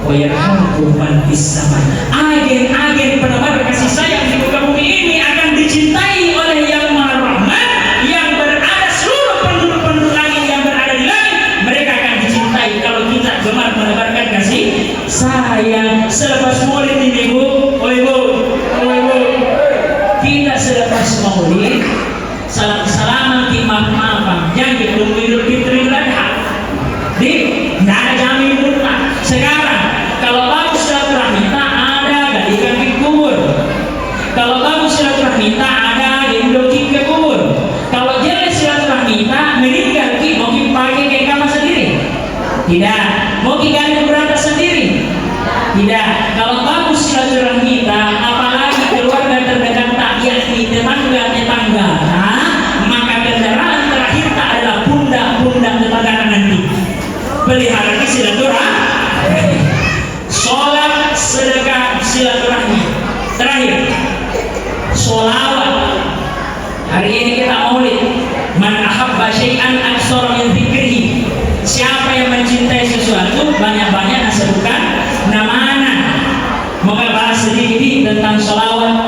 Wa yarhamkum man fis sama. Agen-agen penebar kasih sayang di muka bumi ini akan dicintai oleh yang Maha Rahman, yang berada seluruh penduduk-penduduk langit yang berada di langit. Mereka akan dicintai kalau kita gemar menebarkan kasih sayang. Selepas maulid ini Bu, oh Ibu, kita selepas maulid salam-salaman, maaf-maafan, jangan ditunggu Idul Fitri Adha. Nggak ada jamin mutlak. Sekarang kalau bagus silaturahmi tak ada gadikan di kubur. Kalau bagus silaturahmi tak ada gendokin ke kubur. Kalau jelek silaturahmi tak meninggal ki mau pakai kayak kamar sendiri. Tidak. Mau ganti berangkat sendiri. Tidak. Kalau bagus silaturahmi tak, apalagi keluarga terdekat tak, yakni tetangga-tetangga, maka kendaraan terakhir tak adalah pundak-pundak tetangga nanti. Pelihara silaturahmi, sholat, sedekah, silaturahmi. Terakhir, sholawat. Hari ini kita maulid. Man ahabba syai'an aktsara min dzikrihi. Siapa yang mencintai sesuatu, banyak-banyak sebutkan namanya. Maka bahas sedikit tentang sholawat.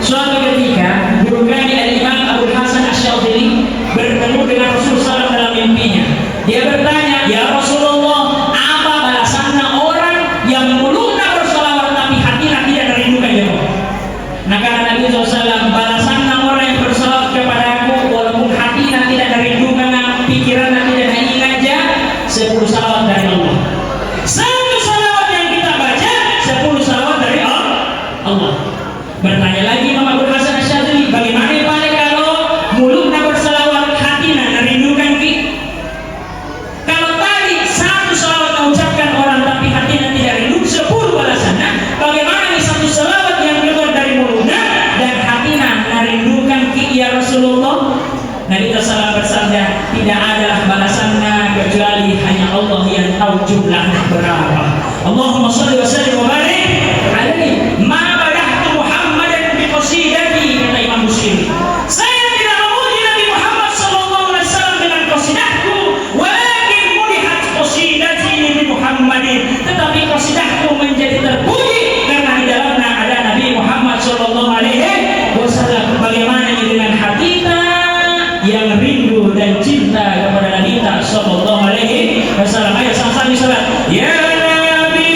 Suatu ketika, guru kami Al-Imam Abu Hasan Asy-Syadzili bertemu dengan Rasulullah SAW dalam mimpinya. Dia bertanya, ya Rasulullah, apa balasannya orang yang mulutnya bersolawat tapi hatinya tidak merindukan ya Allah? Nah kata Nabi SAW, balasannya orang yang bersolawat kepada aku walaupun hatinya tidak merindukan, pikirannya tidak ingat aja, 10 salawat dari Allah. 1 salawat yang kita baca, 10 salawat dari Allah. Bertanya lagi Imam Abu Hasan Asy-Syadzili, bagaimana Pak kalau mulutnya bersolawat, hatinya merindukan kita? Ya Rasulullah, Nabi SAW bersabda, tidak adalah balasannya kecuali hanya Allah yang tahu jumlahnya berapa. Allahumma shalli wa sallim wa barik alaihi. Ma badahtu Muhammadan bi qasidati, kata Imam Muslim. Saya tidak memuji Nabi Muhammad sallallahu alaihi wasallam dengan qasidahku, walakin mudihat qasidati bi Muhammadin. Tetapi qasidahku menjadi terpuji karena di dalamnya ada Nabi Muhammad sallallahu alaihi wasallam. Bagaimana dengan hati kita yang rindu dan cinta kepada Nabi kita sallallahu alaihi wasallam? Ayo sama-sama salat. Ya Nabi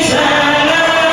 salam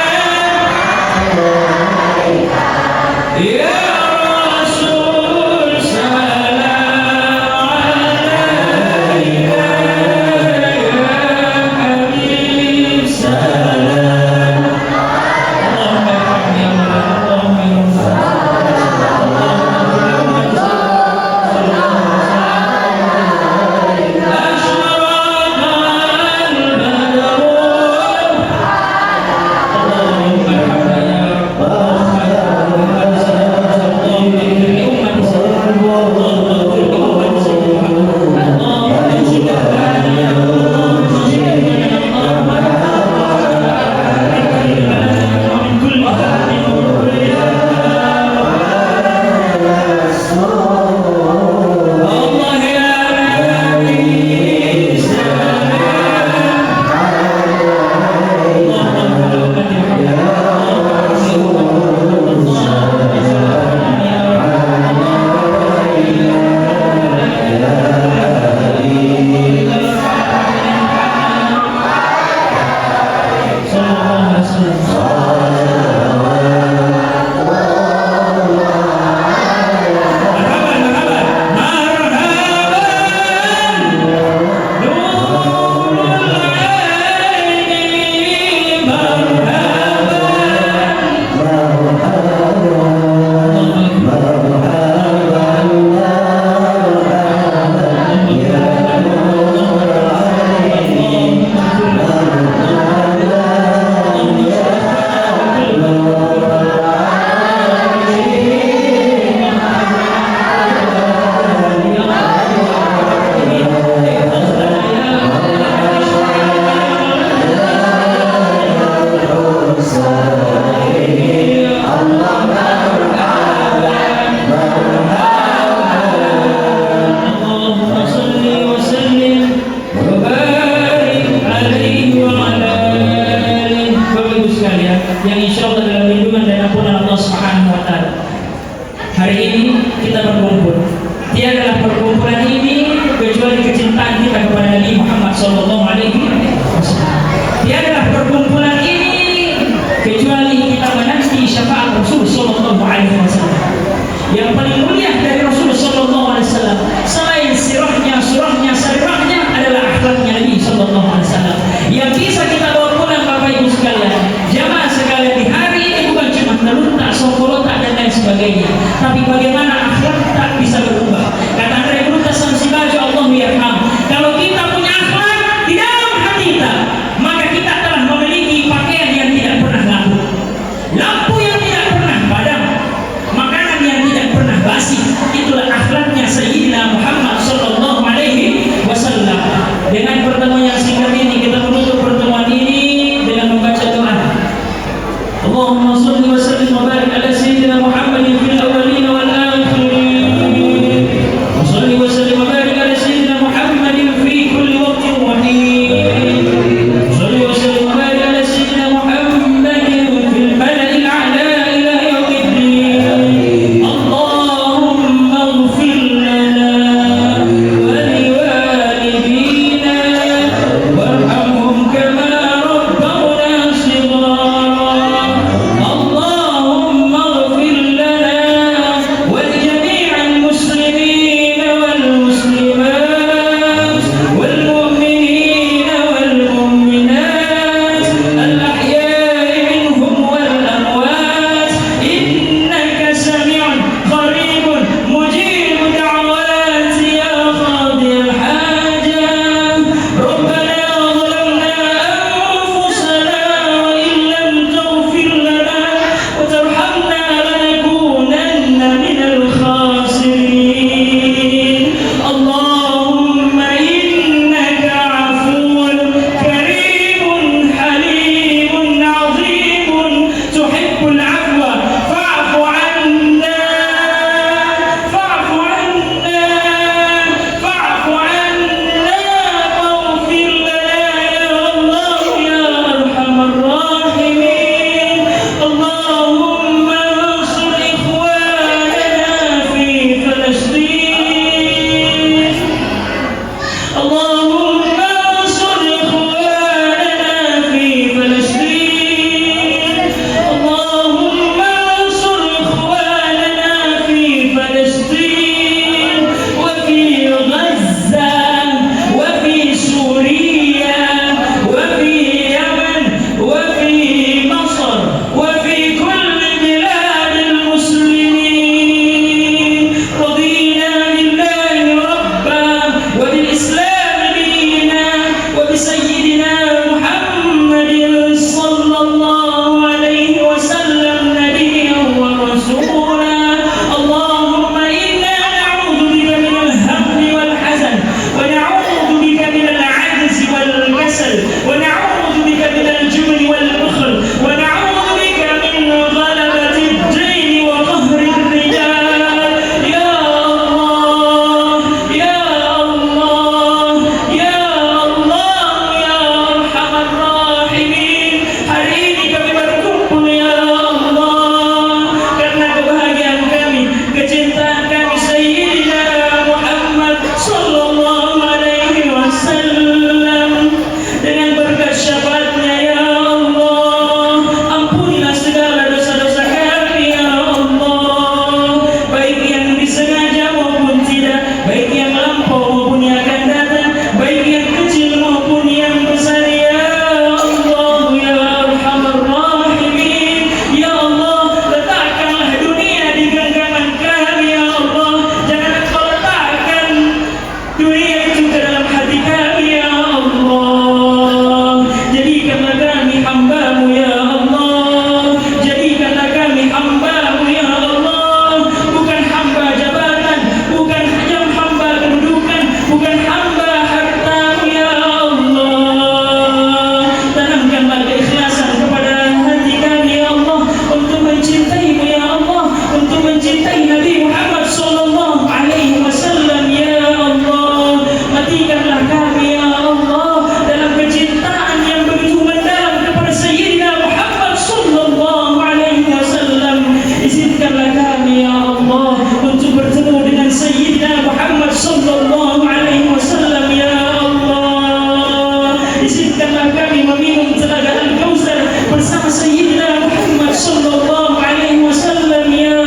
sallallahu alaihi wasallam. Ya Allah, izinkanlah kami meminum telaga Al-Kautsar bersama Sayyidina Muhammad sallallahu alaihi wasallam. Ya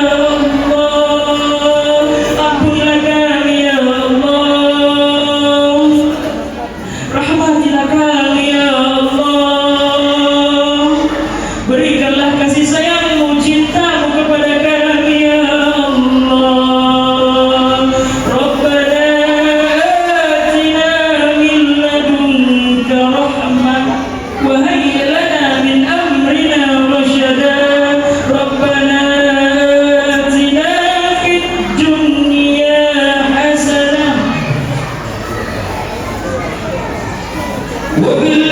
Allah, ampunilah kami. Ya Allah, rahmatilah kami. Ya Allah, berikanlah kasih sayangmu, cintamu kepada kami. Ya Allah, Rabbana atina min ladunka rahmah wa hayyi lana min amrina rashada. Rabbana atina fid dunya hasanah wa fil